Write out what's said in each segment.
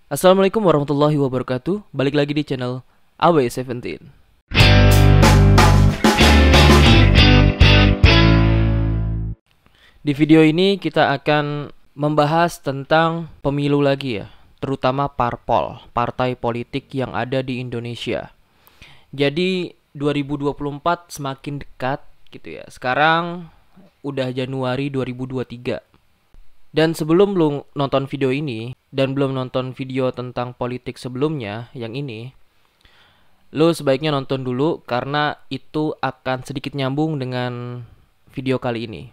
Assalamualaikum warahmatullahi wabarakatuh. Balik lagi di channel AW17. Di video ini kita akan membahas tentang pemilu lagi ya, terutama parpol, partai politik yang ada di Indonesia. Jadi 2024 semakin dekat gitu ya. Sekarang udah Januari 2023. Dan sebelum lu nonton video ini dan belum nonton video tentang politik sebelumnya yang ini, lu sebaiknya nonton dulu karena itu akan sedikit nyambung dengan video kali ini.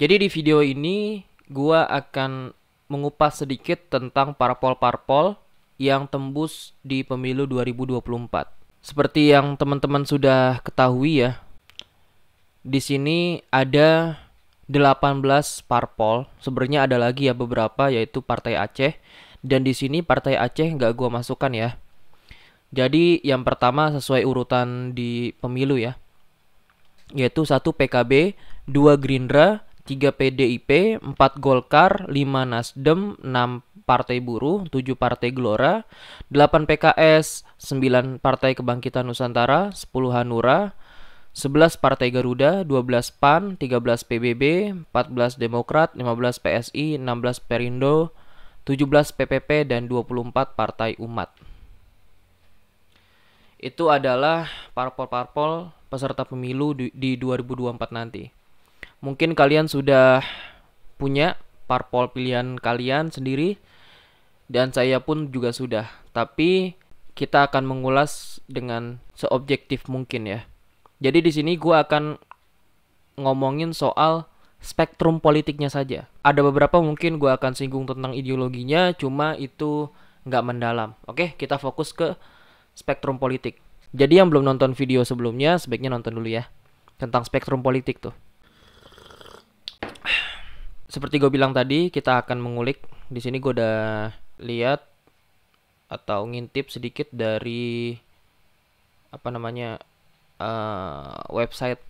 Jadi di video ini gua akan mengupas sedikit tentang parpol-parpol yang tembus di pemilu 2024. Seperti yang teman-teman sudah ketahui ya, di sini ada 18 parpol. Sebenarnya ada lagi ya beberapa, yaitu Partai Aceh. Dan di sini Partai Aceh nggak gua masukkan ya. Jadi yang pertama sesuai urutan di pemilu ya, yaitu 1 PKB, 2 Gerindra, 3 PDIP, 4 Golkar, 5 Nasdem, 6 Partai Buruh, 7 Partai Gelora, 8 PKS, 9 Partai Kebangkitan Nusantara, 10 Hanura, 11 Partai Garuda, 12 PAN, 13 PBB, 14 Demokrat, 15 PSI, 16 Perindo, 17 PPP, dan 24 Partai Umat. Itu adalah parpol-parpol peserta pemilu di 2024 nanti. Mungkin kalian sudah punya parpol pilihan kalian sendiri, dan saya pun juga sudah. Tapi kita akan mengulas dengan seobjektif mungkin ya. Jadi di sini gue akan ngomongin soal spektrum politiknya saja. Ada beberapa mungkin gue akan singgung tentang ideologinya, cuma itu nggak mendalam. Oke, kita fokus ke spektrum politik. Jadi yang belum nonton video sebelumnya sebaiknya nonton dulu ya tentang spektrum politik tuh. Seperti gue bilang tadi, kita akan mengulik. Di sini gue udah lihat atau ngintip sedikit dari apa namanya website,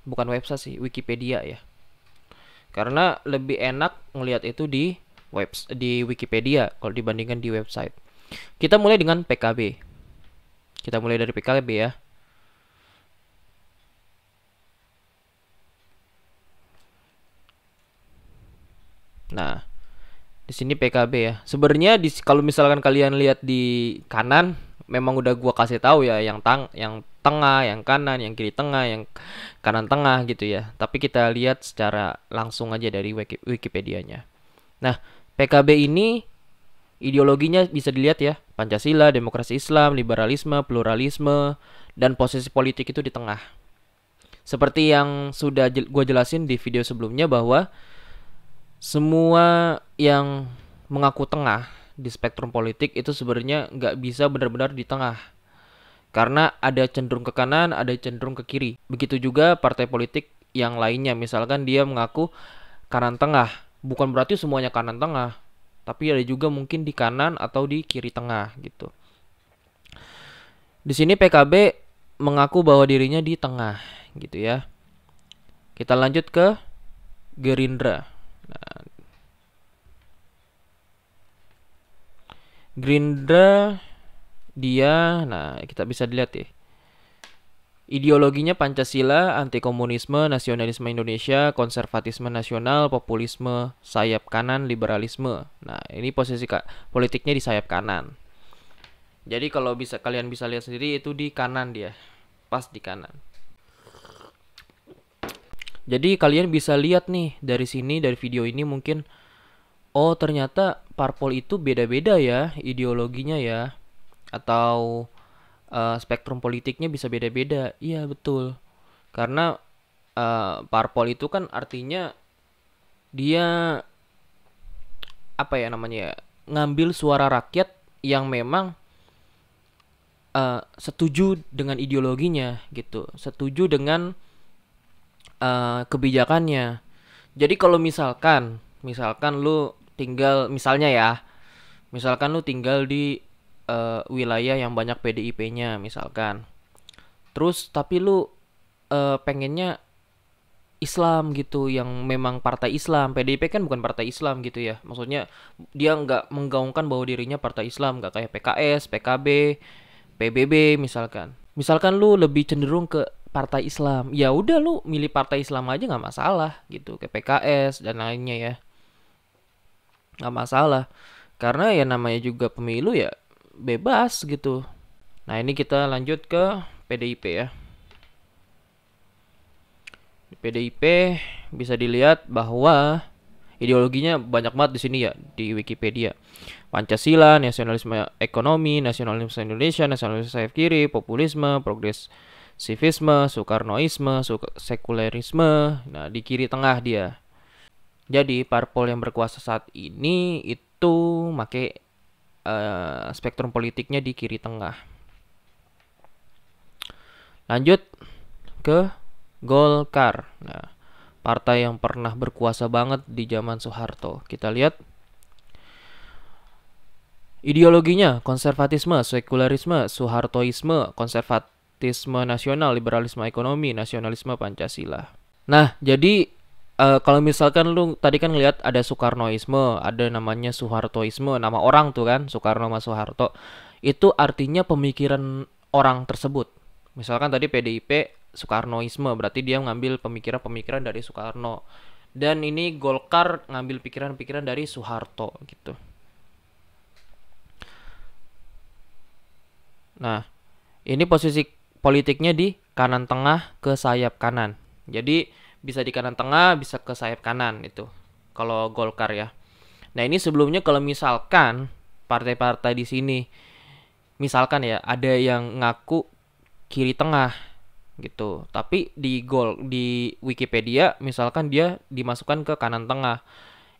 bukan website sih, Wikipedia ya. Karena lebih enak ngelihat itu di Wikipedia kalau dibandingkan di website. Kita mulai dengan PKB. Kita mulai dari PKB ya. Nah, di sini PKB ya. Sebenarnya kalau misalkan kalian lihat di kanan, memang udah gua kasih tahu ya yang tengah, yang kanan, yang kiri tengah, yang kanan tengah gitu ya. Tapi kita lihat secara langsung aja dari Wikipedianya. Nah, PKB ini ideologinya bisa dilihat ya, Pancasila, demokrasi Islam, liberalisme, pluralisme, dan posisi politik itu di tengah. Seperti yang sudah gue jelasin di video sebelumnya bahwa semua yang mengaku tengah di spektrum politik itu sebenarnya nggak bisa benar-benar di tengah. Karena ada cenderung ke kanan, ada cenderung ke kiri. Begitu juga partai politik yang lainnya. Misalkan dia mengaku kanan tengah. Bukan berarti semuanya kanan tengah, tapi ada juga mungkin di kanan atau di kiri tengah gitu. Di sini PKB mengaku bahwa dirinya di tengah gitu ya. Kita lanjut ke Gerindra. Nah, Gerindra kita bisa lihat ya. Ideologinya Pancasila, anti komunisme, nasionalisme Indonesia, konservatisme nasional, populisme, sayap kanan, liberalisme. Nah, ini posisi politiknya di sayap kanan. Jadi kalau kalian bisa lihat sendiri itu di kanan dia. Pas di kanan. Jadi kalian bisa lihat nih dari sini, dari video ini mungkin, oh ternyata parpol itu beda-beda ya ideologinya ya. Atau spektrum politiknya bisa beda-beda. Iya betul. Karena parpol itu kan artinya dia apa ya namanya ya, ngambil suara rakyat yang memang setuju dengan ideologinya gitu, setuju dengan kebijakannya. Jadi kalau misalkan lu tinggal misalkan lu tinggal di wilayah yang banyak PDIP-nya misalkan. Terus tapi lu pengennya Islam gitu, yang memang partai Islam. PDIP kan bukan partai Islam gitu ya. Maksudnya dia nggak menggaungkan bahwa dirinya partai Islam, nggak kayak PKS, PKB, PBB misalkan. Misalkan lu lebih cenderung ke partai Islam, ya udah lu milih partai Islam aja nggak masalah gitu, kayak PKS dan lainnya ya, nggak masalah. Karena ya namanya juga pemilu ya bebas gitu. Nah ini kita lanjut ke PDIP ya. Di PDIP bisa dilihat bahwa ideologinya banyak banget di sini ya di Wikipedia. Pancasila, nasionalisme ekonomi, nasionalisme Indonesia, nasionalisme sayap kiri, populisme, progresivisme, Soekarnoisme, sekulerisme. Nah, di kiri tengah dia. Jadi, parpol yang berkuasa saat ini itu make spektrum politiknya di kiri tengah. Lanjut ke Golkar. Nah, partai yang pernah berkuasa banget di zaman Soeharto. Kita lihat ideologinya konservatisme, sekularisme, Soehartoisme, konservatisme nasional, liberalisme ekonomi, nasionalisme Pancasila. Nah, jadi kalau misalkan lu tadi kan ngeliat ada Soekarnoisme, ada namanya Soehartoisme, nama orang tuh kan, Soekarno sama Soeharto. Itu artinya pemikiran orang tersebut. Misalkan tadi PDIP Soekarnoisme, berarti dia ngambil pemikiran-pemikiran dari Soekarno. Dan ini Golkar ngambil pikiran-pikiran dari Soeharto gitu. Nah, ini posisi politiknya di kanan tengah ke sayap kanan. Jadi bisa di kanan tengah, bisa ke sayap kanan itu. Kalau Golkar ya. Nah, ini sebelumnya kalau misalkan partai-partai di sini misalkan ya ada yang ngaku kiri tengah gitu. Tapi di Wikipedia misalkan dia dimasukkan ke kanan tengah.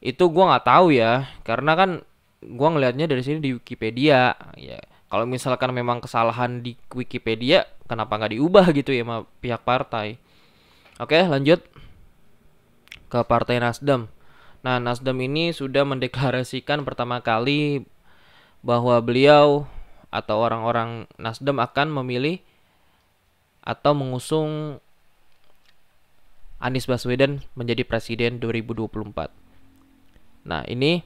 Itu gua nggak tahu ya, karena kan gua ngelihatnya dari sini di Wikipedia ya. Kalau misalkan memang kesalahan di Wikipedia, kenapa nggak diubah gitu ya sama pihak partai? Oke, lanjut ke Partai Nasdem. Nah, Nasdem ini sudah mendeklarasikan pertama kali bahwa beliau atau orang-orang Nasdem akan memilih atau mengusung Anies Baswedan menjadi presiden 2024. Nah, ini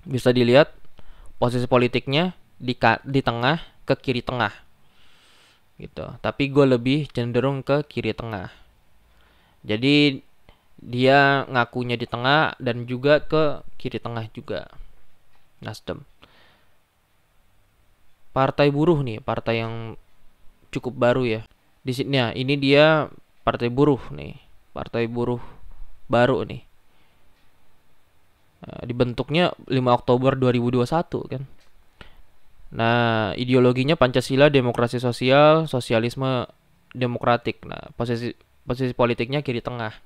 bisa dilihat posisi politiknya di tengah ke kiri tengah gitu. Tapi gue lebih cenderung ke kiri tengah. Jadi dia ngakunya di tengah dan juga ke kiri tengah juga. Nasdem. Partai Buruh nih, partai yang cukup baru ya. Di sini ya, ini dia Partai Buruh nih. Partai Buruh baru nih. Nah, dibentuknya 5 Oktober 2021 kan. Nah, ideologinya Pancasila, demokrasi sosial, sosialisme demokratik. Nah, posisi politiknya kiri tengah.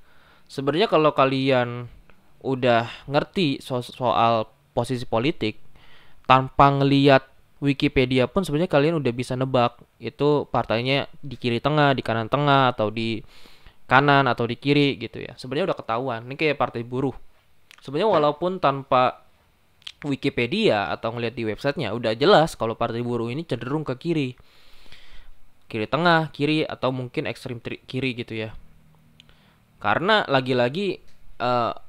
Sebenarnya kalau kalian udah ngerti soal posisi politik tanpa ngeliat Wikipedia pun sebenarnya kalian udah bisa nebak itu partainya di kiri tengah, di kanan tengah, atau di kanan atau di kiri gitu ya. Sebenarnya udah ketahuan. Ini kayak Partai Buruh. Sebenarnya walaupun tanpa Wikipedia atau ngeliat di websitenya udah jelas kalau Partai Buruh ini cenderung ke kiri. Kiri tengah, kiri, atau mungkin ekstrem kiri gitu ya. Karena lagi-lagi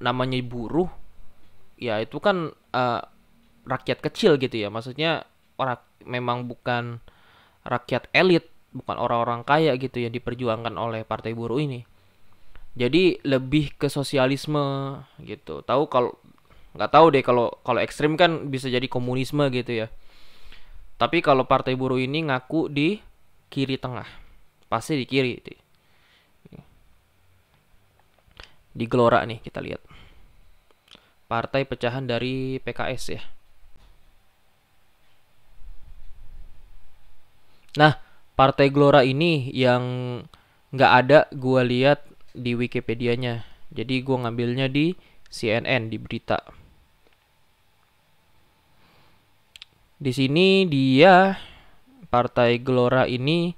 namanya buruh ya itu kan rakyat kecil gitu ya. Maksudnya orang memang bukan rakyat elit, bukan orang-orang kaya gitu yang diperjuangkan oleh Partai Buruh ini. Jadi lebih ke sosialisme gitu. Tahu kalau nggak tahu deh kalau ekstrim kan bisa jadi komunisme gitu ya. Tapi kalau Partai Buruh ini ngaku di kiri tengah, pasti di kiri. Di Gelora nih kita lihat. Partai pecahan dari PKS ya. Nah, Partai Gelora ini yang nggak ada gue lihat di Wikipedianya. Jadi gue ngambilnya di CNN, di berita. Di sini dia Partai Gelora ini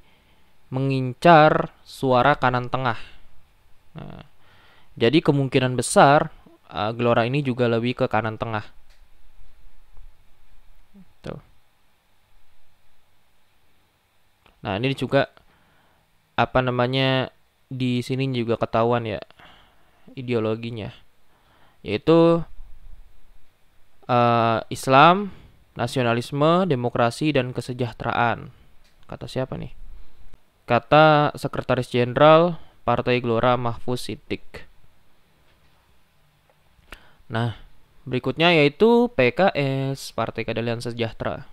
mengincar suara kanan tengah. Nah, jadi kemungkinan besar Gelora ini juga lebih ke kanan tengah. Tuh. Nah, ini juga apa namanya di sini juga ketahuan ya ideologinya, yaitu Islam, nasionalisme, demokrasi, dan kesejahteraan. Kata siapa nih? Kata Sekretaris Jenderal Partai Gelora Mahfuz Siddiq. Nah, berikutnya yaitu PKS, Partai Keadilan Sejahtera.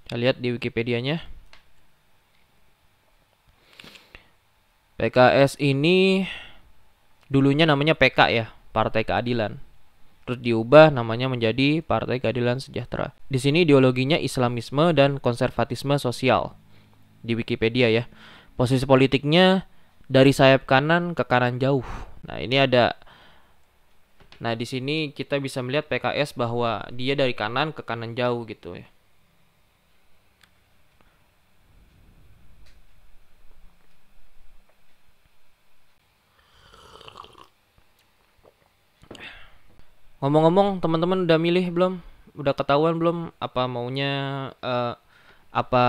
Kita lihat di Wikipedia-nya. PKS ini dulunya namanya PK ya, Partai Keadilan. Terus diubah namanya menjadi Partai Keadilan Sejahtera. Di sini ideologinya Islamisme dan konservatisme sosial di Wikipedia ya. Posisi politiknya dari sayap kanan ke kanan jauh. Nah, ini ada. Nah, di sini kita bisa melihat PKS bahwa dia dari kanan ke kanan jauh gitu ya. Ngomong-ngomong, teman-teman udah milih belum? Udah ketahuan belum apa maunya apa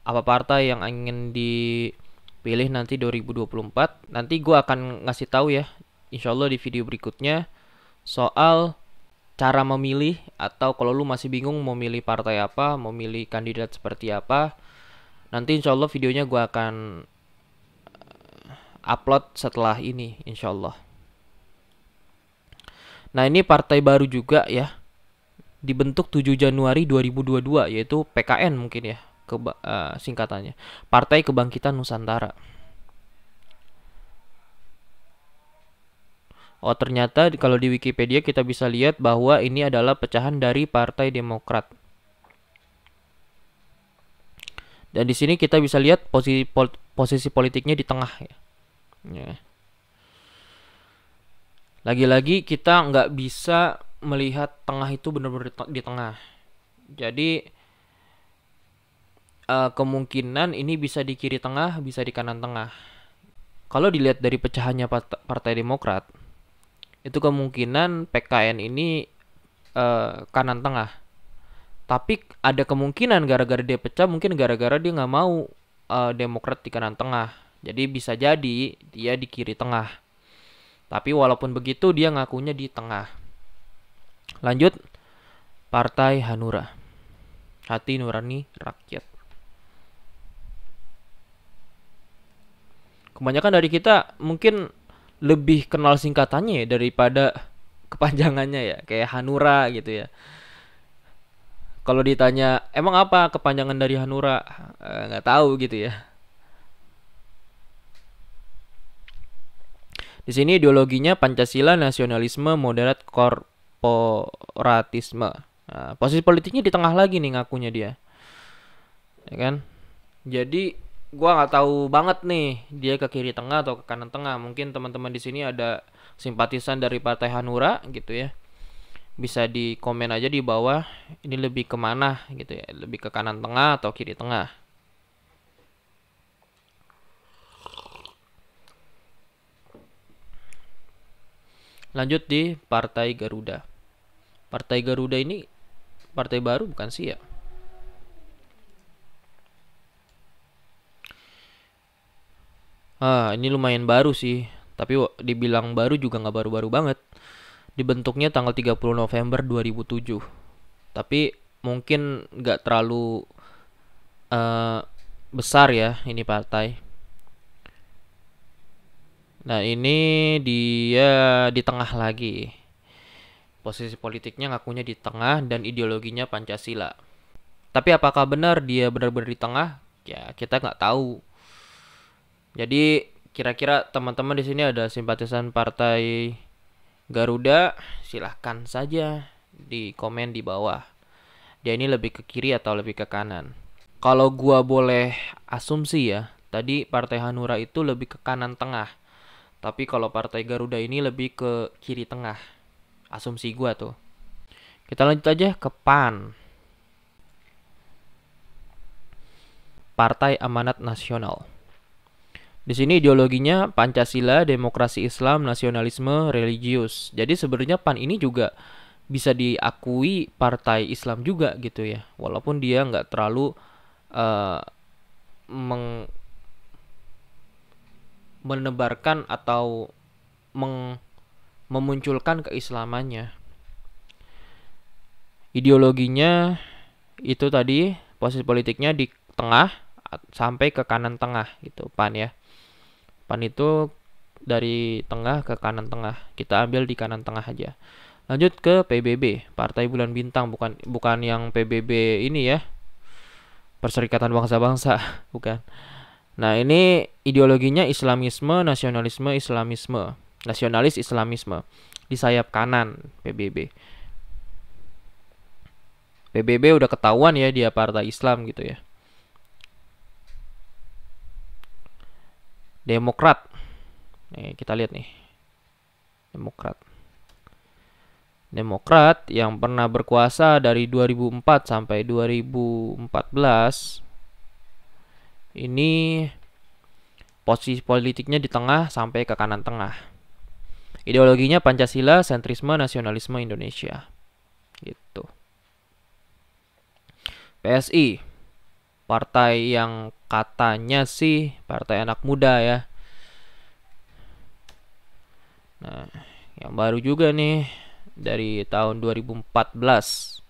apa partai yang ingin dipilih nanti 2024? Nanti gue akan ngasih tahu ya, insya Allah di video berikutnya soal cara memilih, atau kalau lu masih bingung mau milih partai apa, mau milih kandidat seperti apa, nanti insya Allah videonya gue akan upload setelah ini insya Allah. Nah, ini partai baru juga ya, dibentuk 7 Januari 2022, yaitu PKN mungkin ya singkatannya, Partai Kebangkitan Nusantara. Oh, ternyata kalau di Wikipedia kita bisa lihat bahwa ini adalah pecahan dari Partai Demokrat. Dan di sini kita bisa lihat posisi politiknya di tengah ya. Ya. Lagi-lagi kita nggak bisa melihat tengah itu benar-benar di tengah. Jadi kemungkinan ini bisa di kiri tengah, bisa di kanan tengah. Kalau dilihat dari pecahannya Partai Demokrat, itu kemungkinan PKN ini kanan tengah. Tapi ada kemungkinan gara-gara dia pecah, mungkin gara-gara dia nggak mau Demokrat di kanan tengah. Jadi bisa jadi dia di kiri tengah. Tapi walaupun begitu dia ngakunya di tengah. Lanjut, Partai Hanura, Hati Nurani Rakyat. Kebanyakan dari kita mungkin lebih kenal singkatannya ya daripada kepanjangannya ya, kayak Hanura gitu ya. Kalau ditanya emang apa kepanjangan dari Hanura, nggak tahu gitu ya. Di sini ideologinya Pancasila, nasionalisme, moderat, korporatisme. Nah, posisi politiknya di tengah lagi nih ngakunya dia, ya kan? Jadi gua nggak tahu banget nih dia ke kiri tengah atau ke kanan tengah. Mungkin teman-teman di sini ada simpatisan dari Partai Hanura gitu ya. Bisa di komen aja di bawah ini lebih kemana gitu ya, lebih ke kanan tengah atau kiri tengah. Lanjut di Partai Garuda. Partai Garuda ini partai baru bukan sih ya? Ini lumayan baru sih, tapi dibilang baru juga nggak baru-baru banget. Dibentuknya tanggal 30 November 2007. Tapi mungkin nggak terlalu besar ya ini partai. Nah, ini dia di tengah lagi. Posisi politiknya ngakunya di tengah dan ideologinya Pancasila. Tapi apakah benar dia benar-benar di tengah? Ya, kita nggak tahu. Jadi kira-kira teman-teman di sini ada simpatisan Partai Garuda, silahkan saja di komen di bawah. Dia ini lebih ke kiri atau lebih ke kanan? Kalau gua boleh asumsi ya, tadi Partai Hanura itu lebih ke kanan tengah. Tapi kalau Partai Garuda ini lebih ke kiri tengah. Asumsi gua tuh. Kita lanjut aja ke PAN. Partai Amanat Nasional. Di sini ideologinya Pancasila, demokrasi Islam, nasionalisme, religius. Jadi sebenarnya PAN ini juga bisa diakui partai Islam juga gitu ya. Walaupun dia nggak terlalu menebarkan atau memunculkan keislamannya. Ideologinya itu tadi, posisi politiknya di tengah sampai ke kanan tengah gitu, PAN ya. PAN itu dari tengah ke kanan tengah. Kita ambil di kanan tengah aja. Lanjut ke PBB, Partai Bulan Bintang, bukan yang PBB ini ya, Perserikatan Bangsa-Bangsa, bukan. Nah, ini ideologinya Islamisme, nasionalisme, Islamisme, nasionalis Islamisme di sayap kanan PBB. PBB udah ketahuan ya dia partai Islam gitu ya. Demokrat. Nih, kita lihat nih. Demokrat yang pernah berkuasa dari 2004 sampai 2014. Ini posisi politiknya di tengah sampai ke kanan tengah. Ideologinya Pancasila, sentrisme, nasionalisme Indonesia. Gitu. PSI, partai yang katanya sih partai anak muda ya. Nah, yang baru juga nih dari tahun 2014.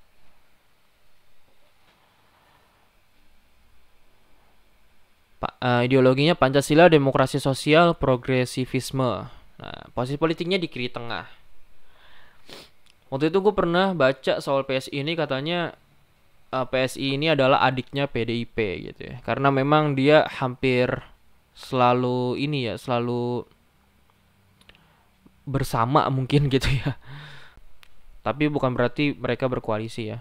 Ideologinya Pancasila, demokrasi sosial, progresivisme. Nah, posisi politiknya di kiri tengah. Waktu itu gue pernah baca soal PSI ini, katanya PSI ini adalah adiknya PDIP gitu ya. Karena memang dia hampir selalu ini ya, selalu bersama mungkin gitu ya. Tapi bukan berarti mereka berkoalisi ya.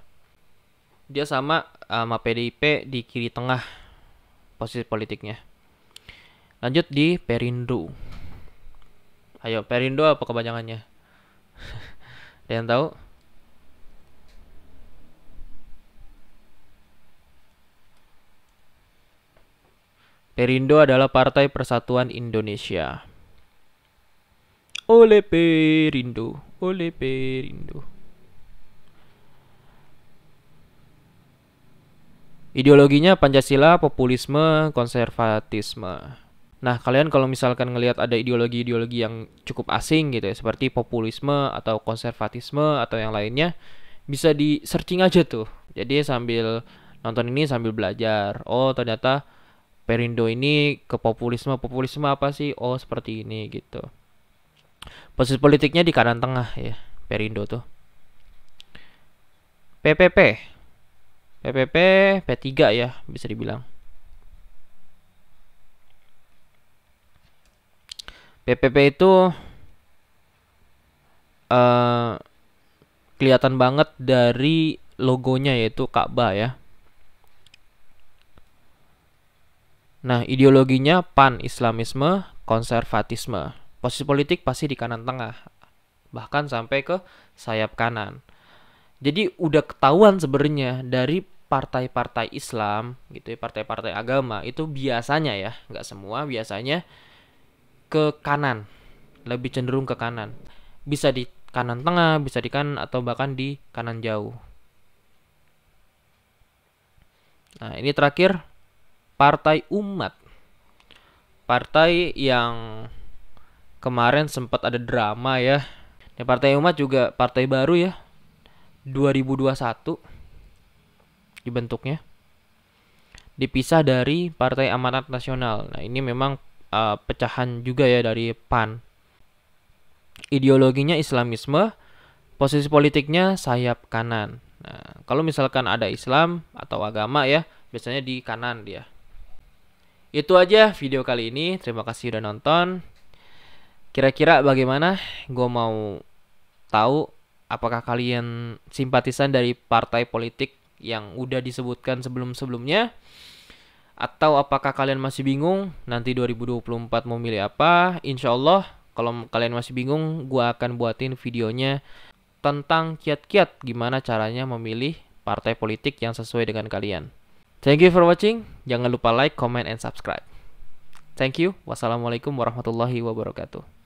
Dia sama PDIP di kiri tengah posisi politiknya. Lanjut di Perindo. Ayo, Perindo apa kepanjangannya? Ada yang tahu? Perindo adalah Partai Persatuan Indonesia. Oleh Perindo, oleh Perindo. Ideologinya Pancasila, populisme, konservatisme. Nah, kalian kalau misalkan ngelihat ada ideologi-ideologi yang cukup asing gitu ya, seperti populisme atau konservatisme atau yang lainnya, bisa di searching aja tuh. Jadi sambil nonton ini sambil belajar. Oh, ternyata Perindo ini ke populisme. Populisme apa sih? Oh, seperti ini gitu. Posisi politiknya di kanan tengah ya, Perindo tuh. PPP. PPP P3 ya, bisa dibilang. PPP itu kelihatan banget dari logonya, yaitu Ka'bah ya. Nah, ideologinya PAN, Islamisme, konservatisme. Posisi politik pasti di kanan tengah, bahkan sampai ke sayap kanan. Jadi udah ketahuan sebenarnya dari partai-partai Islam gitu ya, partai-partai agama itu biasanya ya, nggak semua, biasanya ke kanan, lebih cenderung ke kanan. Bisa di kanan tengah, bisa di kanan, atau bahkan di kanan jauh. Nah, ini terakhir Partai Umat. Partai yang kemarin sempat ada drama ya. Ini Partai Umat juga partai baru ya, 2021 dibentuknya. Dipisah dari Partai Amanat Nasional. Nah, ini memang pecahan juga ya dari PAN. Ideologinya Islamisme, posisi politiknya sayap kanan. Nah, kalau misalkan ada Islam atau agama ya, biasanya di kanan dia. Itu aja video kali ini. Terima kasih udah nonton. Kira-kira bagaimana? Gue mau tahu apakah kalian simpatisan dari partai politik yang udah disebutkan sebelum-sebelumnya, atau apakah kalian masih bingung nanti 2024 mau milih apa? Insya Allah kalau kalian masih bingung, gue akan buatin videonya tentang kiat-kiat gimana caranya memilih partai politik yang sesuai dengan kalian. Thank you for watching. Jangan lupa like, comment, and subscribe. Thank you. Wassalamualaikum warahmatullahi wabarakatuh.